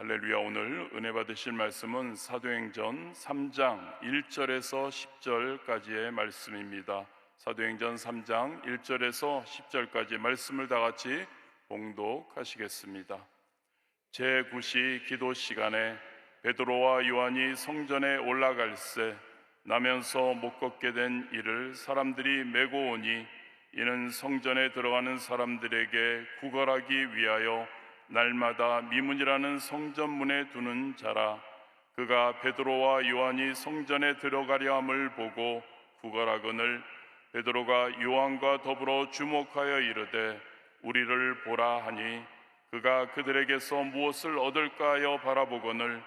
할렐루야. 오늘 은혜 받으실 말씀은 사도행전 3장 1절에서 10절까지의 말씀입니다. 사도행전 3장 1절에서 10절까지 말씀을 다 같이 봉독하시겠습니다. 제9시 기도 시간에 베드로와 요한이 성전에 올라갈새 나면서 못 걷게 된 이를 사람들이 메고 오니 이는 성전에 들어가는 사람들에게 구걸하기 위하여 날마다 미문이라는 성전문에 두는 자라. 그가 베드로와 요한이 성전에 들어가려 함을 보고 구걸하거늘 베드로가 요한과 더불어 주목하여 이르되 우리를 보라 하니 그가 그들에게서 무엇을 얻을까 하여 바라보거늘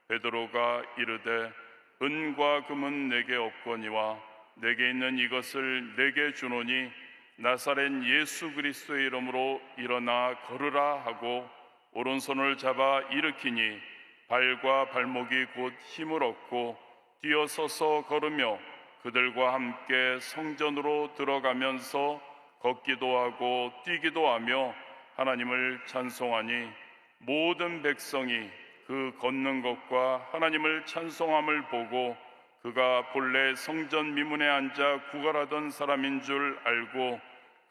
베드로가 이르되 은과 금은 내게 없거니와 내게 있는 이것을 내게 주노니 나사렛 예수 그리스도의 이름으로 일어나 걸으라 하고 오른손을 잡아 일으키니 발과 발목이 곧 힘을 얻고 뛰어서서 걸으며 그들과 함께 성전으로 들어가면서 걷기도 하고 뛰기도 하며 하나님을 찬송하니 모든 백성이 그 걷는 것과 하나님을 찬송함을 보고 그가 본래 성전 미문에 앉아 구걸하던 사람인 줄 알고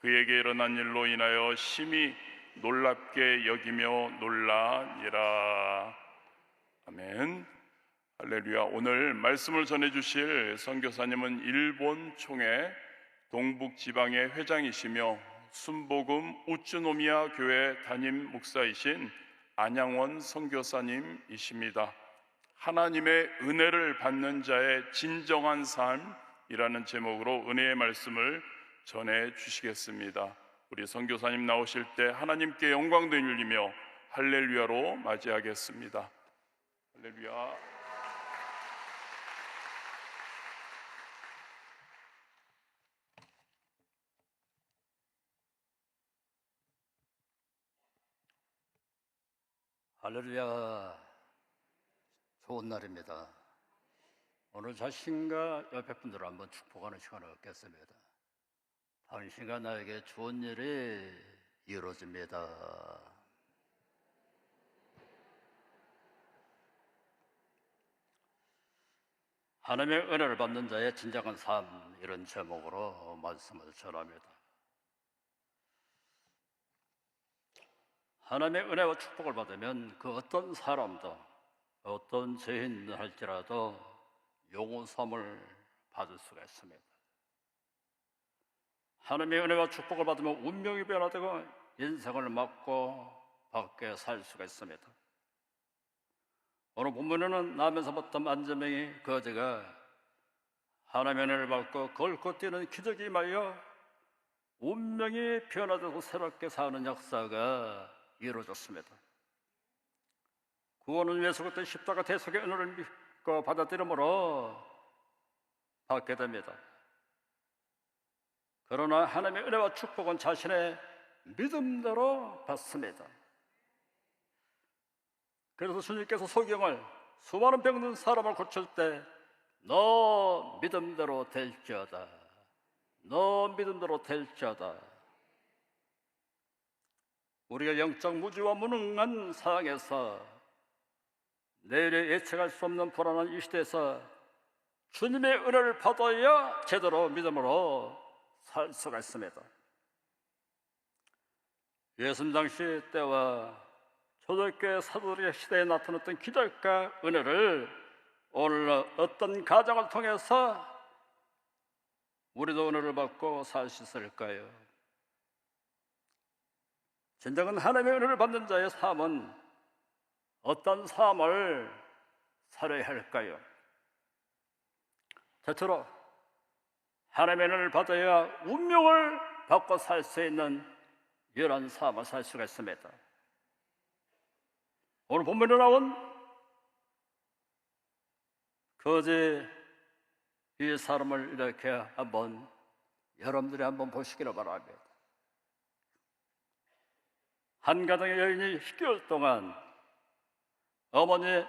그에게 일어난 일로 인하여 심히 놀랍게 여기며 놀라니라. 아멘. 할렐루야. 오늘 말씀을 전해주실 선교사님은 일본 총회 동북지방의 회장이시며 순복음 우츠노미야 교회 담임 목사이신 안양원 선교사님이십니다. 하나님의 은혜를 받는 자의 진정한 삶이라는 제목으로 은혜의 말씀을 전해 주시겠습니다. 우리 선교사님 나오실 때 하나님께 영광 돌리며 할렐루야로 맞이하겠습니다. 할렐루야. 할렐루야. 좋은 날입니다. 오늘 자신과 옆에 분들을 한번 축복하는 시간을 갖겠습니다. 당신과 나에게 좋은 일이 이루어집니다. 하나님의 은혜를 받는 자의 진정한 삶, 이런 제목으로 말씀을 전합니다. 하나님의 은혜와 축복을 받으면 그 어떤 사람도 어떤 죄인 할지라도 용서함을 받을 수가 있습니다. 하나님의 은혜와 축복을 받으면 운명이 변화되고 인생을 맞고 밖에 살 수가 있습니다. 오늘 본문에는 나면서부터 만점명이 거제가 하나님의 은혜를 받고 걸고 뛰는 기적이 임하여 운명이 변화되고 새롭게 사는 역사가 이루어졌습니다. 구원은 예수 그리스도의 십자가 대속의 은혜를 믿고 받아들임으로 받게 됩니다. 그러나 하나님의 은혜와 축복은 자신의 믿음대로 받습니다. 그래서 주님께서 소경을 수많은 병든 사람을 고칠 때 너 믿음대로 될지어다, 너 믿음대로 될지어다. 우리가 영적 무지와 무능한 상황에서 내일에 예측할 수 없는 불안한 이 시대에서 주님의 은혜를 받아야 제대로 믿음으로 살 수가 있습니다. 예수님 당시 때와 초대교회 사도들의 시대에 나타났던 기적과 은혜를 오늘 어떤 가정을 통해서 우리도 은혜를 받고 살 수 있을까요? 진정한 하나님의 은혜를 받는 자의 삶은 어떤 삶을 살아야 할까요? 첫째로 하나님의 은혜를 받아야 운명을 받고 살 수 있는 이런 삶을 살 수가 있습니다. 오늘 본문에 나온 거제 이 사람을 이렇게 한번 여러분들이 한번 보시기를 바랍니다. 한 가정의 여인이 10개월 동안 어머니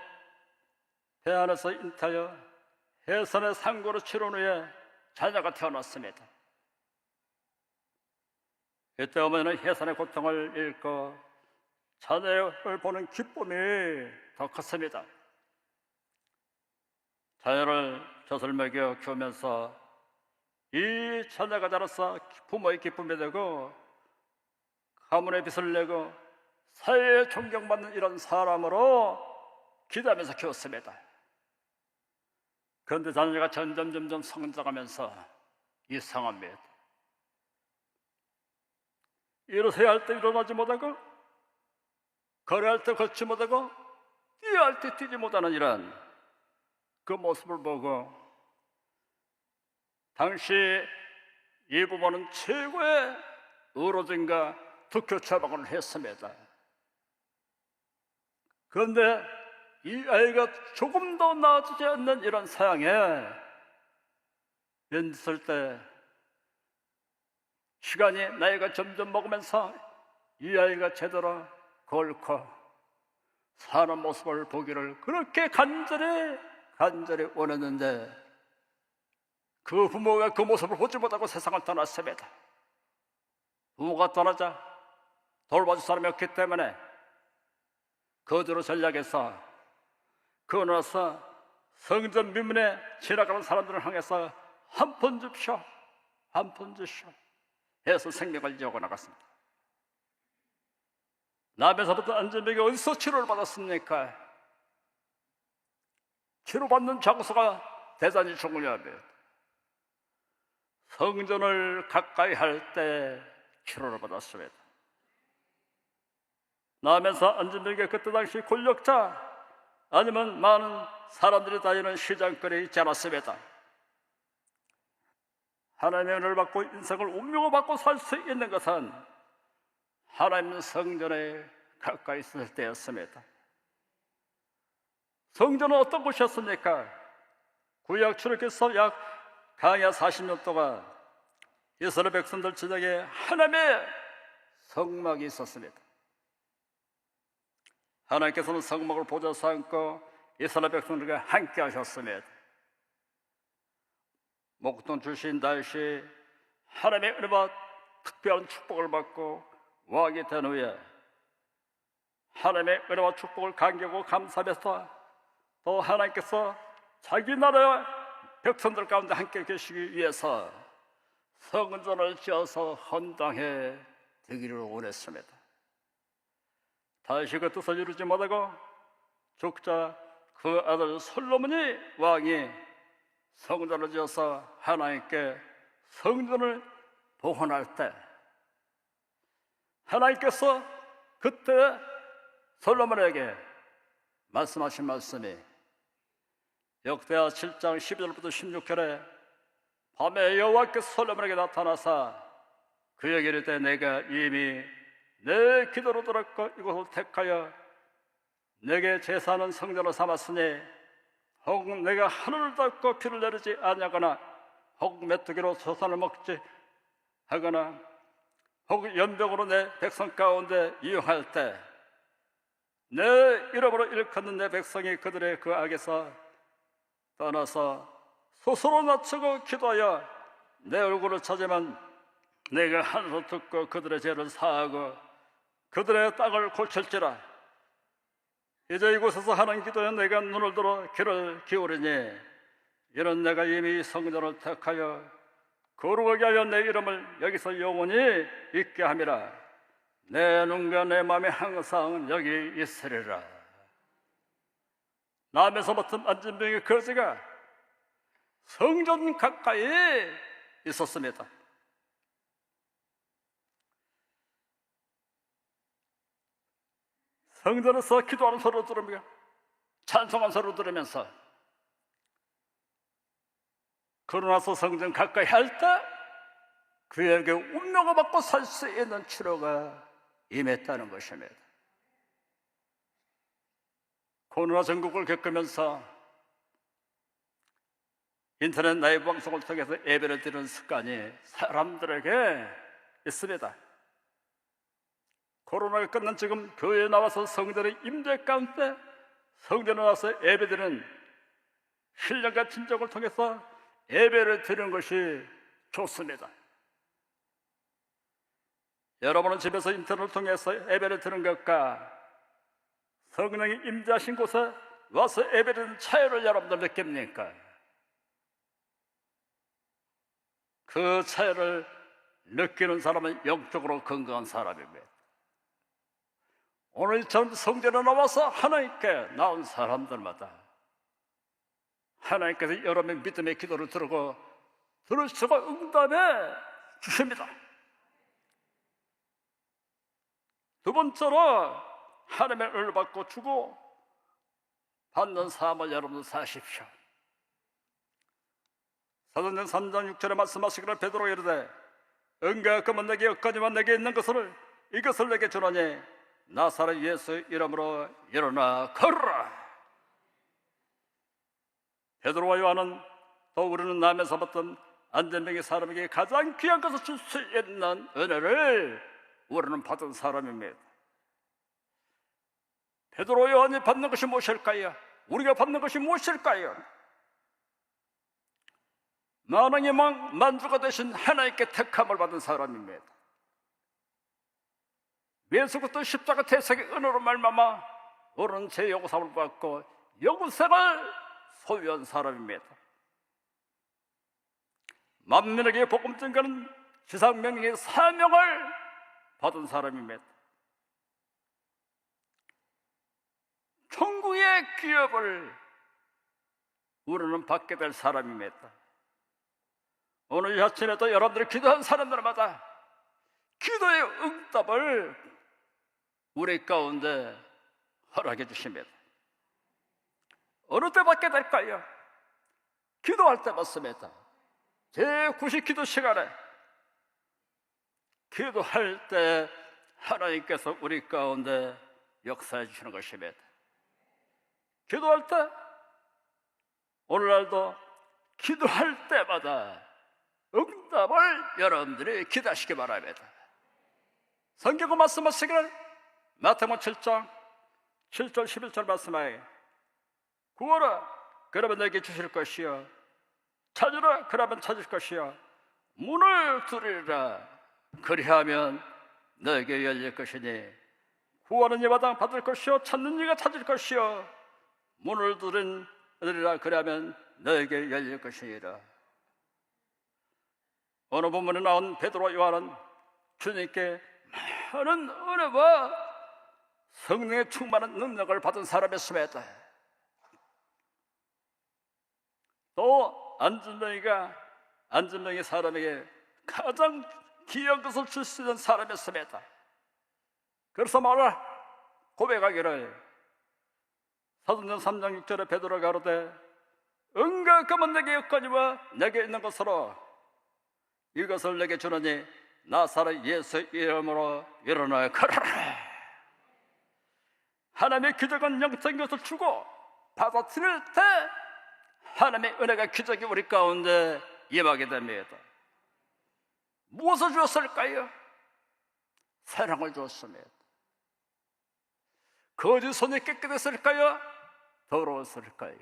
배 안에서 잉타여 해산의 상고로 치른 후에 자녀가 태어났습니다. 이때 어머니는 해산의 고통을 잃고 자녀를 보는 기쁨이 더 컸습니다. 자녀를 젖을 먹여 키우면서 이 자녀가 자라서 부모의 기쁨이 되고 가문의 빚을 내고 사회에 존경받는 이런 사람으로 기대하면서 키웠습니다. 그런데 자녀가 점점 성장하면서 이상합니다. 일어서야 할 때 일어나지 못하고, 걸어야 할 때 걷지 못하고, 뛰어야 할 때 뛰지 못하는 이런 그 모습을 보고 당시 이 부모는 최고의 의로진과 득교 처방을 했습니다. 그런데 이 아이가 조금 더 나아지지 않는 이런 사양에 있을 때 시간이 나이가 점점 먹으면서 이 아이가 제대로 걸고 사는 모습을 보기를 그렇게 간절히 원했는데 그 부모가 그 모습을 보지 못하고 세상을 떠났습니다. 부모가 떠나자 돌봐줄 사람이 없기 때문에 거주로 전략해서 그어나서 성전 미문에 지나가는 사람들을 향해서 한 푼 줍시오, 한 푼 주시오 해서 생명을 이어고 나갔습니다. 남에서부터 안전병이 어디서 치료를 받았습니까? 치료받는 장소가 대단히 중요합니다. 성전을 가까이 할 때 치료를 받았습니다. 남에서 안전병이 그때 당시 권력자 아니면 많은 사람들이 다니는 시장거리에 있지 않았습니다. 하나님의 은혜를 받고 인생을 운명을 받고 살 수 있는 것은 하나님 성전에 가까이 있을 때였습니다. 성전은 어떤 곳이었습니까? 구약 출애굽에서 약 강야 40년 동안 이스라엘 백성들 지역에 하나님의 성막이 있었습니다. 하나님께서는 성막을 보좌 삼고 이스라엘 백성들과 함께 하셨습니다. 목동 출신 다윗이 하나님의 은혜와 특별한 축복을 받고 왕이 된 후에 하나님의 은혜와 축복을 감격하고 감사하면서 또 하나님께서 자기 나라의 백성들 가운데 함께 계시기 위해서 성전을 지어서 헌당해 드리기를 원했습니다. 다윗이 그 뜻을 이루지 못하고 죽자 그 아들 솔로몬이 왕이 성전을 지어서 하나님께 성전을 봉헌할 때 하나님께서 그때 솔로몬에게 말씀하신 말씀이 역대하 7장 12절부터 16절에 밤에 여호와께서 솔로몬에게 나타나사 그에게 이르되 내가 이미 내 기도를 들었고 이곳을 택하여 내게 제사하는 성전을 삼았으니 혹 내가 하늘을 닫고 비를 내리지 아니하거나 혹 메뚜기로 소산을 먹지 하거나 혹 연병으로 내 백성 가운데 이용할 때 내 이름으로 일컫는 내 백성이 그들의 그 악에서 떠나서 스스로 낮추고 기도하여 내 얼굴을 찾으면 내가 하늘을 듣고 그들의 죄를 사하고 그들의 땅을 고칠지라. 이제 이곳에서 하는 기도에 내가 눈을 들어 귀를 기울이니 이런 내가 이미 성전을 택하여 거룩하게 하여 내 이름을 여기서 영원히 있게 함이라. 내 눈과 내 마음이 항상 여기 있으리라. 남에서 맡은 안진병의 거지가 성전 가까이 있었습니다. 성전에서 기도하는 소리를 들으며 찬송하는 소리를 들으면서 그러나서 성전 가까이 할 때 그에게 운명을 받고 살 수 있는 치료가 임했다는 것입니다. 코로나 전국을 겪으면서 인터넷 라이브 방송을 통해서 예배를 드리는 습관이 사람들에게 있습니다. 코로나가 끝난 지금 교회에 나와서 성전의 임재 가운데 성전에 나와서 예배드리는 신령과 진정을 통해서 예배를 드리는 것이 좋습니다. 여러분은 집에서 인터넷을 통해서 예배를 드리는 것과 성령이 임재하신 곳에 와서 예배드리는 차이를 여러분들 느낍니까? 그 차이를 느끼는 사람은 영적으로 건강한 사람입니다. 오늘처럼 성전에 나와서 하나님께 나온 사람들마다 하나님께서 여러분의 믿음의 기도를 들으시고 응답해 주십니다. 두 번째로 하나님의 은혜를 받고 주고 받는 삶을 여러분 사십시오. 사도행전 3장 6절에 말씀하시기를 베드로가 이르되 은과 금은 내게 없거니와 내게 있는 것을 이것을 내게 주노니 나사렛 예수 이름으로 일어나 걸으라. 베드로와 요한은 또 우리는 남에서 받던 안전병의 사람에게 가장 귀한 것을 줄 수 있는 은혜를 우리는 받은 사람입니다. 베드로 요한이 받는 것이 무엇일까요? 우리가 받는 것이 무엇일까요? 만왕의 만주가 되신 하나님께 택함을 받은 사람입니다. 예수 그리스도 십자가 대속의 은혜로 말미암아 우리는 죄 용서를 받고 영생을 소유한 사람입니다. 만민에게 복음 전가는 지상명령의 사명을 받은 사람입니다. 천국의 기업을 우리는 받게 될 사람입니다. 오늘 이 아침에도 여러분들이 기도한 사람들마다 기도의 응답을 우리 가운데 허락해 주십니다. 어느 때 받게 될까요? 기도할 때 받습니다. 제9시 기도 시간에 기도할 때 하나님께서 우리 가운데 역사해 주시는 것입니다. 기도할 때 오늘날도 기도할 때마다 응답을 여러분들이 기대하시기 바랍니다. 성경은 말씀하시기를 마태복음 7장 7절 11절 말씀하에 구하라 그러면 내게 주실 것이요 찾으라 그러면 찾을 것이요 문을 두드리라 그리하면 너에게 열릴 것이니 구하는 이마다 받을 것이요 찾는 이가 찾을 것이요 문을 두드리라 그리하면 너에게 열릴 것이니라. 오늘 본문에 나온 베드로와 요한은 주님께 많은 은혜와 성령의 충만한 능력을 받은 사람이었습니다. 또 안전병이 사람에게 가장 귀한 것을 줄 수 있는 사람이었습니다. 그래서 말을 고백하기를 사도행전 3장 6절에 베드로가 가로되 은과 금은 내게 없거니와 내게 있는 것으로 이것을 내게 주노니 나사렛 예수 이름으로 일어나 걸어라. 하나님의 기적은 영적인 것을 주고 받아들일 때 하나님의 은혜가 기적이 우리 가운데 임하게 됩니다. 무엇을 주었을까요? 사랑을 주었습니다. 거짓 손이 깨끗했을까요? 더러웠을까요?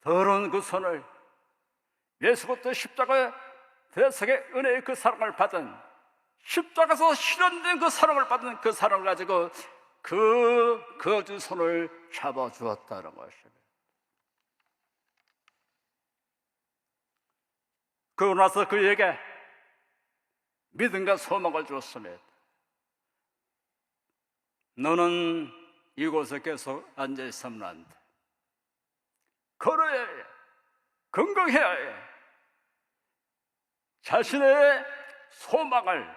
더러운 그 손을 예수 그리스도 십자가의 대속의 은혜의 그 사랑을 받은 십자가에서 실현된 그 사랑을 받은 그 사랑을 가지고 그 거짓 손을 잡아주었다는 것입니다. 그러고 나서 그에게 믿음과 소망을 주었습니다. 너는 이곳에 계속 앉아있으면 안 돼. 걸어야 해. 건강해야 해. 자신의 소망을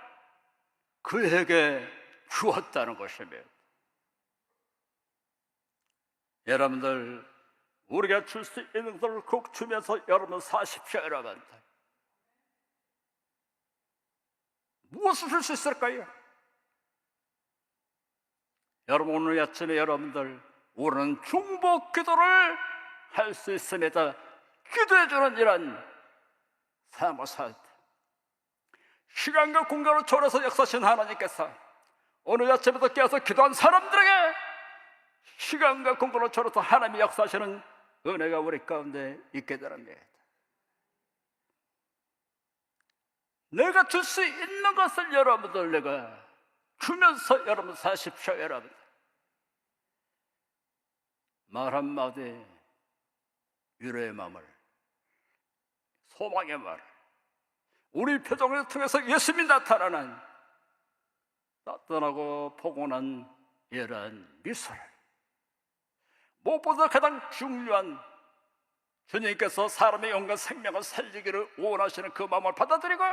그에게 주었다는 것입니다. 여러분들, 우리가 줄 수 있는 것을 꼭 주면서 여러분 사십시오. 여러분들, 무엇을 줄 수 있을까요? 여러분, 오늘 아침에 여러분들 우리는 중보 기도를 할 수 있습니다. 기도해주는 이런 삶을 살 때 시간과 공간을 초월해서 역사하신 하나님께서 오늘 아침부터 깨어서 기도한 사람들에게 시간과 공간을 초월해서 하나님이 역사하시는 은혜가 우리 가운데 있게 됩니다. 내가 줄 수 있는 것을 여러분들 내가 주면서 여러분 사십시오. 여러분, 말 한마디 위로의 마음을, 소망의 말, 우리 표정을 통해서 예수님이 나타나는 따뜻하고 포근한 이런 미소를, 무엇보다 가장 중요한 주님께서 사람의 영과 생명을 살리기를 원하시는 그 마음을 받아들이고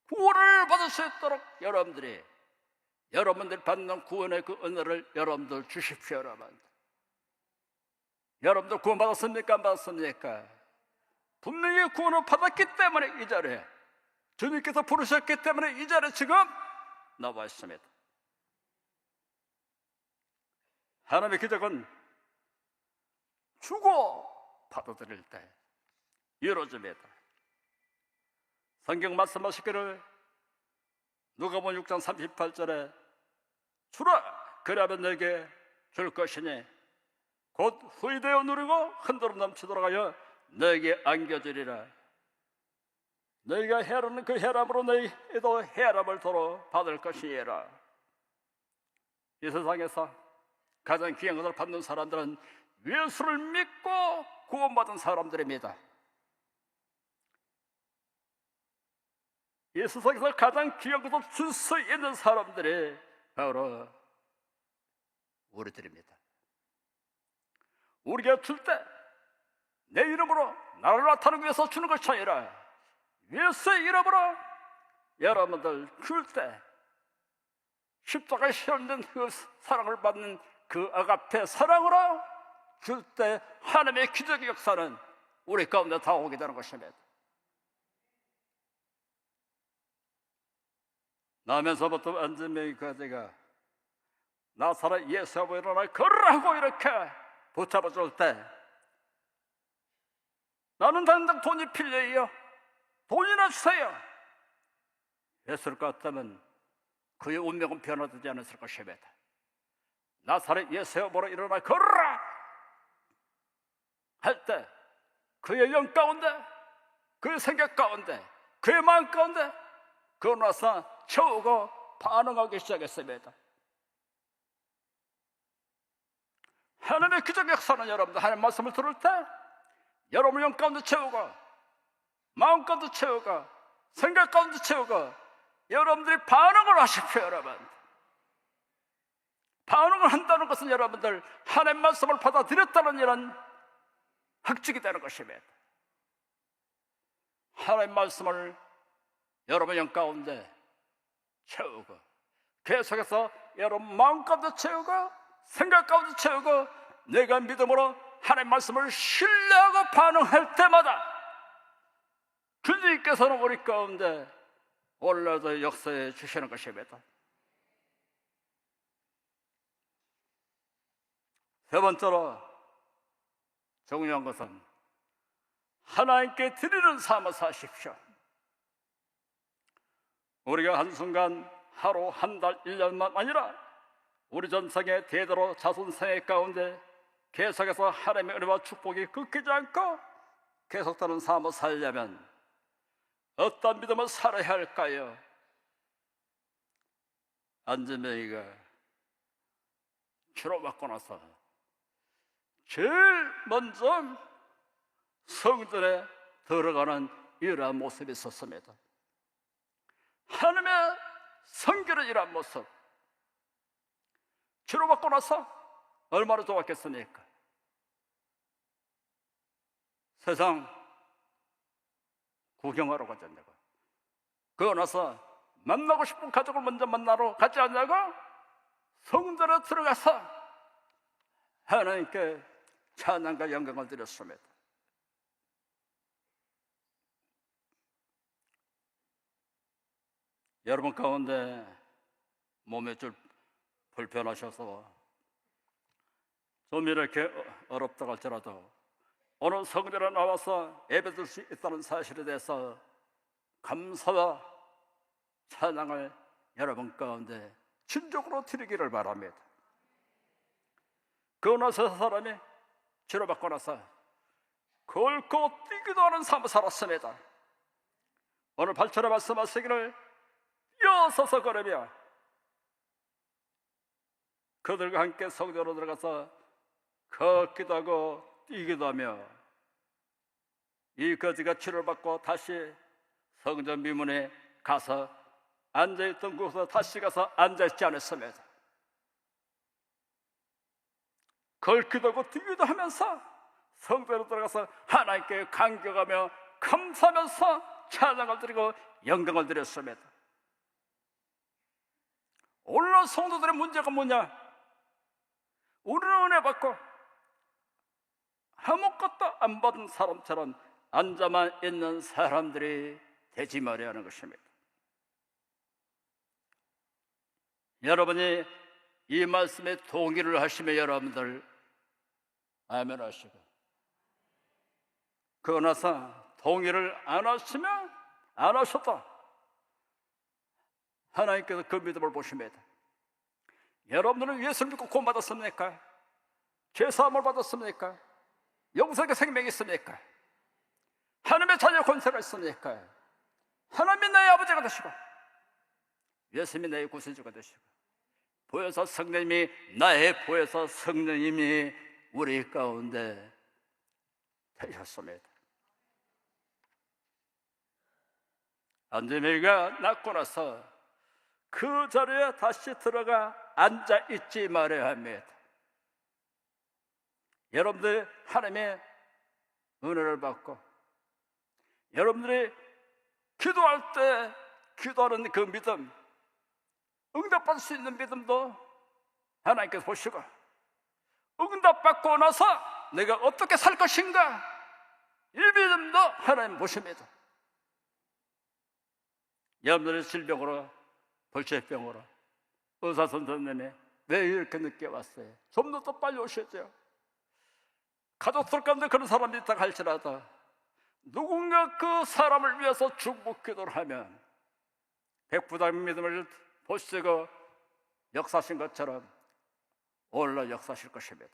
구원을 받을 수 있도록 여러분들이 받는 구원의 그 은혜를 여러분들 주십시오. 여러분들 구원 받았습니까? 안 받았습니까? 분명히 구원을 받았기 때문에 이 자리에, 주님께서 부르셨기 때문에 이 자리에 지금 나와 있습니다. 하나님의 기적은 주고 받아들일 때 이루어집니다. 성경 말씀하시기를 누가복음 6장 38절에 주라 그리하면 내게 줄 것이니 곧 후이되어 누리고 흔들어 넘치도록 하여 너에게 안겨주리라. 너희가 헤아리는 그 헤아림으로 너희도 헤아림을 도로 받을 것이니라. 이 세상에서 가장 귀한 것을 받는 사람들은 예수를 믿고 구원받은 사람들입니다. 이 세상에서 가장 귀한 것을 줄 수 있는 사람들이 바로 우리들입니다. 우리가 줄 때 내 이름으로 나를 나타내기 위해서 주는 것이 아니라 예수의 이름으로 여러분들 줄 때 십자가에 실현된 그 사랑을 받는 그 아가페 사랑으로 줄 때 하나님의 기적의 역사는 우리 가운데 다 오게 되는 것입니다. 나면서부터 안전명까지가 나사렛 예수하고 일어나 걸으라고 이렇게 붙잡아 줄 때 나는 당장 돈이 필요해요. 돈이나 주세요. 했을 것 같다면 그의 운명은 변화되지 않았을 것입니다. 나사렛 예수여 보러 일어나 걸으라 할 때 그의 영 가운데, 그의 생각 가운데, 그의 마음 가운데 그러고 나서 채우고 반응하기 시작했습니다. 하나님의 기적 역사는 여러분들 하나님 말씀을 들을 때 여러분 영 가운데 채우고 마음 가운데 채우고 생각 가운데 채우고 여러분들이 반응을 하십시오. 여러분, 반응을 한다는 것은 여러분들 하나님 말씀을 받아들였다는 이런 확증이 되는 것입니다. 하나님 말씀을 여러분 영 가운데 채우고 계속해서 여러분 마음 가운데 채우고 생각 가운데 채우고 내가 믿음으로 하나님 말씀을 신뢰하고 반응할 때마다 주님께서는 우리 가운데 올라서 역사해 주시는 것입니다. 세 번째로 중요한 것은 하나님께 드리는 삶을 사십시오. 우리가 한순간 하루, 한 달, 1년만 아니라 우리 전생의 대대로 자손생애 가운데 계속해서 하나님의 은혜와 축복이 끊기지 않고 계속되는 삶을 살려면 어떤 믿음을 살아야 할까요? 안전명이가 치료받고 나서 제일 먼저 성전에 들어가는 이러한 모습이 있었습니다. 하나님의 성결은 이러한 모습. 치료받고 나서 얼마나 좋았겠습니까? 세상 구경하러 가지 않냐고, 그러고 나서 만나고 싶은 가족을 먼저 만나러 가지 않냐고 성전에 들어가서 하나님께 찬양과 영광을 드렸습니다. 여러분 가운데 몸에 좀 불편하셔서 좀 이렇게 어렵다고 할지라도 오늘 성전에 나와서 예배드릴 수 있다는 사실에 대해서 감사와 찬양을 여러분 가운데 진정으로 드리기를 바랍니다. 그러고 나서 사람이 치료받고 나서 걸고 뛰기도 하는 삶을 살았습니다. 오늘 발전에 말씀하시기를 일어서서 걸으며 그들과 함께 성전으로 들어가서 걷기도 하고 뛰기도 하며 이 거지가 치료를 받고 다시 성전 미문에 가서 앉아있던 곳에 다시 가서 앉아있지 않았습니다. 걷기도 하고 뛰기도 하면서 성전으로 들어가서 하나님께 감격하며 감사하면서 찬양을 드리고 영광을 드렸습니다. 오늘날 성도들의 문제가 뭐냐? 우리는 은혜 받고 아무것도 안 받은 사람처럼 앉아만 있는 사람들이 되지 말아야 하는 것입니다. 여러분이 이 말씀에 동의를 하시면 여러분들 아멘 하시고, 그러나서 동의를 안 하시면 안 하셨다, 하나님께서 그 믿음을 보십니다. 여러분들은 예수를 믿고 구원받았습니까? 죄사함을 받았습니까? 영생의 생명이 있습니까? 하나님의 자녀 권세가 있습니까? 하나님이 나의 아버지가 되시고 예수님이 나의 구세주가 되시고 보혜사 성령님이 나의 보혜사 성령님이 우리 가운데 되셨습니다. 안재명이가 낳고 나서 그 자리에 다시 들어가 앉아 있지 말아야 합니다. 여러분들 하나님의 은혜를 받고 여러분들이 기도할 때 기도하는 그 믿음, 응답받을 수 있는 믿음도 하나님께서 보시고, 응답받고 나서 내가 어떻게 살 것인가, 이 믿음도 하나님 보십니다. 여러분들의 질병으로, 불치병으로 의사 선생님이 왜 이렇게 늦게 왔어요? 좀 더 빨리 오셨죠. 가족들 가운데 그런 사람이 있다 할지라도 누군가 그 사람을 위해서 중보 기도를 하면 백부장의 믿음을 보시고 역사하신 것처럼 오늘날 역사하실 것입니다.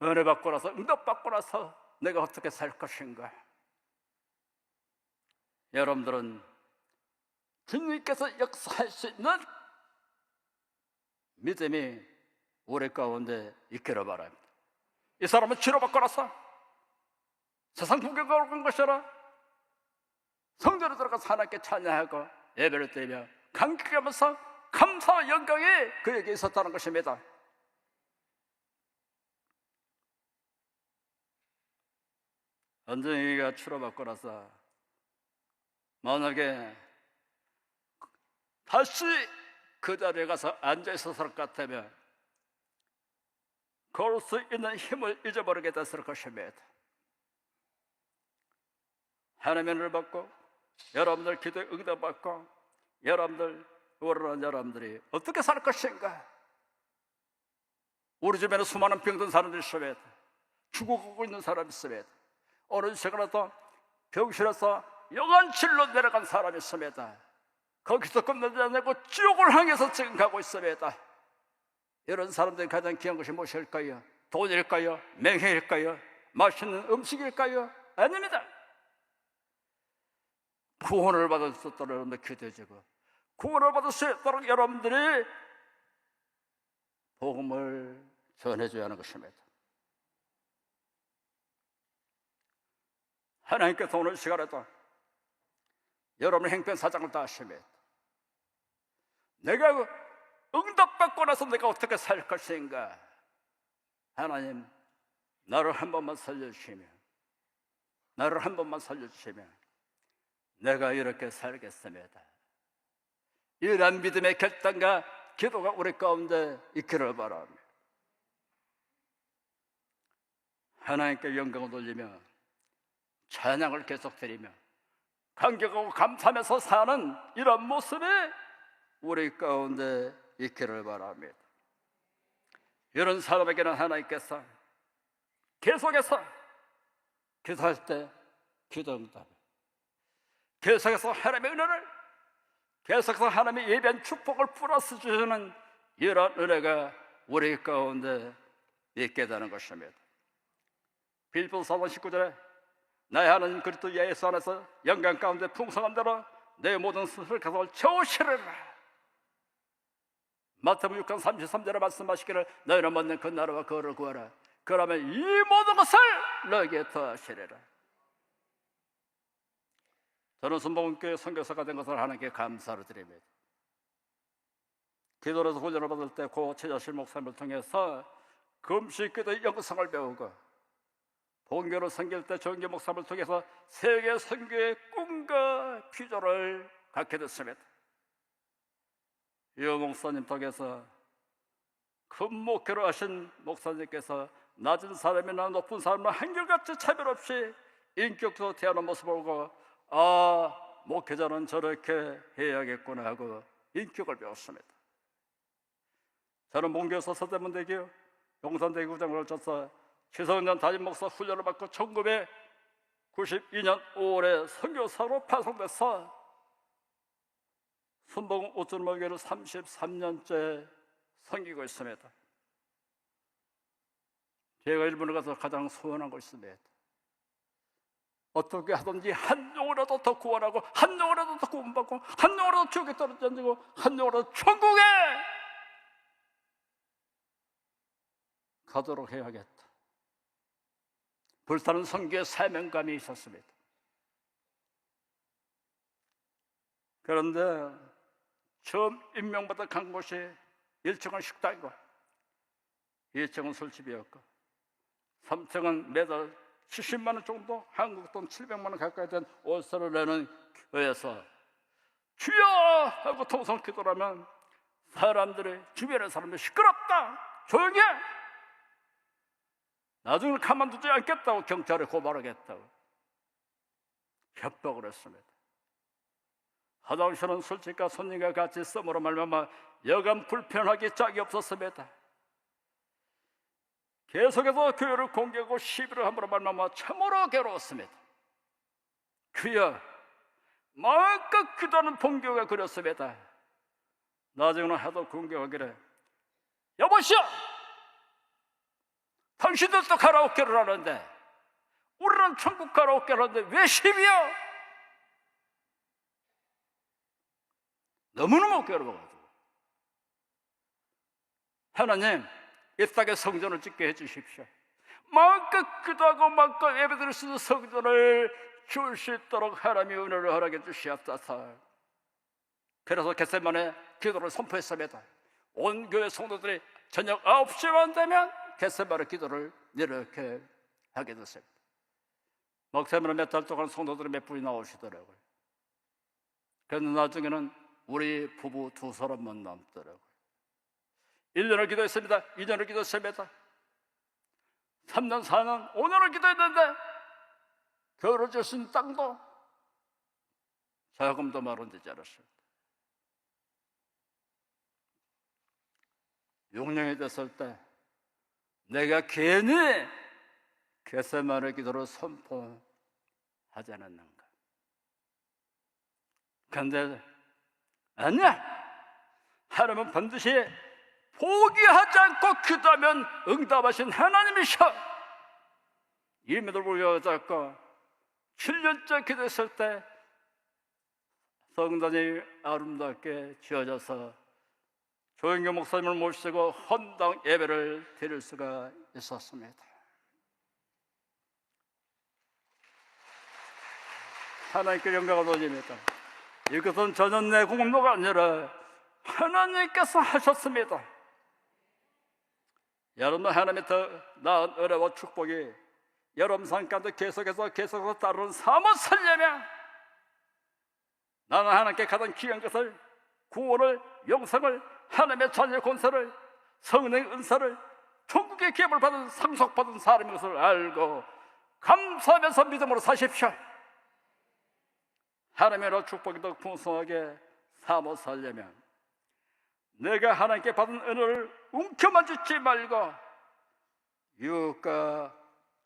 은혜 받고 나서, 응답 받고 나서 내가 어떻게 살 것인가. 여러분들은 주님께서 역사할 수 있는 믿음이 우리 가운데 있기를 바랍니다. 이 사람은 치료받고 나서 세상 구경하러 간 것이라 성전에 들어가서 하나님께 찬양하고 예배를 드리며 감격하면서 감사와 영광이 그에게 있었다는 것입니다. 안정이가 치료받고 나서 만약에 다시 그 자리에 가서 앉아있었을 것 같으면 걸을 수 있는 힘을 잊어버리게 됐을 것입니다. 하나님의 은혜를 받고 여러분들 기도에 응답받고 여러분들 원하는 여러분들이 어떻게 살 것인가. 우리 주변에 수많은 병든 사람들이 있습니다. 죽어가고 있는 사람이 있습니다. 어느 시간에도 병실에서 영안실로 내려간 사람이 있습니다. 거기서 끝나지 않고 지옥을 향해서 지금 가고 있습니다. 이런 사람들이 가장 귀한 것이 무엇일까요? 돈일까요? 명예일까요? 맛있는 음식일까요? 아닙니다. 구원을 받을 수 있도록 여러분들 기도해주고, 구원을 받을 수 있도록 여러분들이 복음을 전해줘야 하는 것입니다. 하나님께서 오늘 시간에도 여러분의 행편사장을 다 하십니다. 내가 응답받고 나서 내가 어떻게 살 것인가. 하나님, 나를 한 번만 살려주시면, 나를 한 번만 살려주시면 내가 이렇게 살겠습니다. 이러한 믿음의 결단과 기도가 우리 가운데 있기를 바랍니다. 하나님께 영광을 돌리며 찬양을 계속 드리며 감격하고 감사하면서 사는 이런 모습이 우리 가운데 있기를 바랍니다. 이런 사람에게는 하나님께서 계속해서 기도할 때 기도 응답, 계속해서 하나님의 은혜를, 계속해서 하나님의 예배한 축복을 플러스 주시는 이런 은혜가 우리 가운데 있게 되는 것입니다. 빌립보서 4장 19절에 나의 하나님 그리스도 예수 안에서 영광 가운데 풍성한 대로 내 모든 스스로 가서 채우시리라. 마태복음 6장 33절에 말씀하시기를 너희는 먼저 그 나라와 그를 구하라. 그러면 이 모든 것을 너에게 더하시리라. 저는 순복음교회 선교사가 된 것을 하나님께 감사를 드립니다. 기도로서 훈련을 받을 때 고 최자실 목사님을 통해서 금식기도의 영성을 배우고, 본교를 섬길 때 조영기 목사님을 통해서 세계 선교의 꿈과 비전을 갖게 됐습니다. 이 목사님 통해서 큰 목회를 하신 목사님께서 낮은 사람이나 높은 사람이나 한결같이 차별 없이 인격적으로 대하는 모습을 보고, 아, 목회자는 저렇게 해야겠구나 하고 인격을 배웠습니다. 저는 몽교에서 서대문대교 용산대교구장을 거쳐서 최성년 담임 목사 훈련을 받고 1992년 5월에 선교사로 파송돼서 순복음 오천마교회를 33년째 섬기고 있습니다. 제가 일본에 가서 가장 소원한 거 있습니다. 어떻게 하든지 한 영혼이라도 더 구원하고, 한 영혼이라도 더 구원받고, 한 영혼이라도 지옥에 떨어지고, 한 영혼이라도 천국에 가도록 해야겠다. 불타는 선교의 사명감이 있었습니다. 그런데 처음 임명받아 간 곳이 1층은 식당이고 2층은 술집이었고 3층은 매달 70만 원 정도, 한국 돈 700만 원 가까이 된 월세를 내는 교회에서 주여 하고 통성 기도를 하면 사람들이, 주변의 사람들이 시끄럽다, 조용히 해, 나중에 가만두지 않겠다고 경찰에 고발하겠다고 협박을 했습니다. 화장실은 술집과 손님과 같이 썸으로 말미암아 여간 불편하기 짝이 없었습니다. 계속해서 교회를 공개하고 시비를 함으로 말미암아 참으로 괴로웠습니다. 그여 마음껏 기도하는 본교가 그렸습니다. 나중에는 하도 공개하기를, 여보시오, 당신들도 가라오케를 하는데 우리는 천국 가라오케를 하는데 왜 시비야? 너무너무 괴로워가지고, 하나님 이 땅에 성전을 짓게 해주십시오. 마음껏 기도하고 마음껏 예배드릴 수 있는 성전을 줄 수 있도록 하나님이 은혜를 허락해 주시옵소서. 그래서 겟세마네 기도를 선포했습니다. 온 교회 성도들이 저녁 9시만 되면 겟세마네 기도를 이렇게 하게 됐습니다. 목사님은 몇 달 동안 성도들이 몇 분이 나오시더라고요. 그런데 나중에는 우리 부부 2사람만 남더라고요. 1년을 기도했습니다. 2년을 기도했습니다. 3년, 4년, 5년을 기도했는데 겨울을 줄 수 있는 땅도 자금도 마련되지 않았습니다. 6년이 됐을 때 내가 괜히 겟세마네 기도를 선포하지 않았는가. 그런데 아니야, 하나님은 반드시 포기하지 않고 기도하면 응답하신 하나님이셔. 이 믿음을 보여줬고 7년째 기도했을 때 성전이 아름답게 지어져서 조영규 목사님을 모시고 헌당 예배를 드릴 수가 있었습니다. 하나님께 영광을 돌립니다. 이것은 전혀 내 공로가 아니라 하나님께서 하셨습니다. 여러분, 하나님의 더 나은 은혜와 축복이 여러분 삶 가운데 계속해서 따르는 삶을 살려면 나는 하나님께 가장 귀한 것을, 구원을, 영생을, 하나님의 자녀의 권세를, 성령의 은사를, 천국의 기업을 받은 상속받은 사람인 것을 알고 감사하면서 믿음으로 사십시오. 하나님의 축복이 더 풍성하게 삶을 살려면 내가 하나님께 받은 은혜를 움켜만 주지 말고 이웃과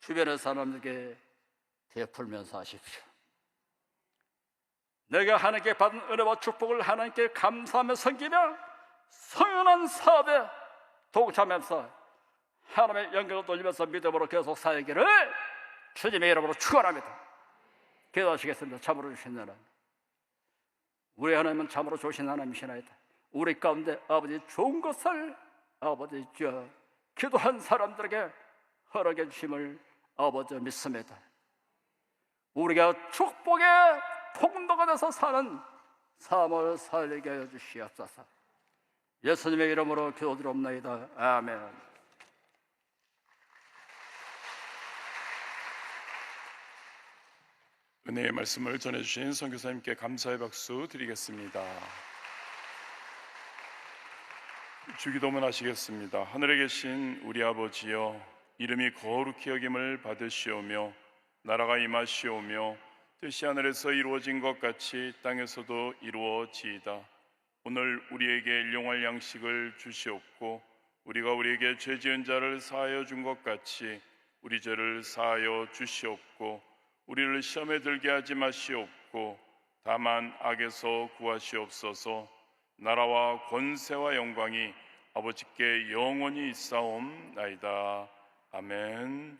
주변의 사람에게 베풀면서 하십시오. 내가 하나님께 받은 은혜와 축복을 하나님께 감사하며 섬기며 성연한 사업에 동참하면서 하나님의 영광을 돌리면서 믿음으로 계속 살기를 주님의 이름으로 축원합니다. 기도하시겠습니다. 참으로 주신 하나님, 우리 하나님은 참으로 좋으신 하나님이시나이다. 우리 가운데 아버지 좋은 것을 아버지 주여 기도한 사람들에게 허락해 주심을 아버지 믿습니다. 우리가 축복의 통로가 돼서 사는 삶을 살게 해 주시옵소서. 예수님의 이름으로 기도드립니다. 아멘. 은혜의 말씀을 전해주신 선교사님께 감사의 박수 드리겠습니다. 주기도문 하시겠습니다. 하늘에 계신 우리 아버지여, 이름이 거룩히 여김을 받으시오며 나라가 임하시오며 뜻이 하늘에서 이루어진 것 같이 땅에서도 이루어지이다. 오늘 우리에게 일용할 양식을 주시옵고 우리가 우리에게 죄 지은 자를 사하여 준 것 같이 우리 죄를 사하여 주시옵고 우리를 시험에 들게 하지 마시옵고 다만 악에서 구하시옵소서. 나라와 권세와 영광이 아버지께 영원히 있사옵나이다. 아멘.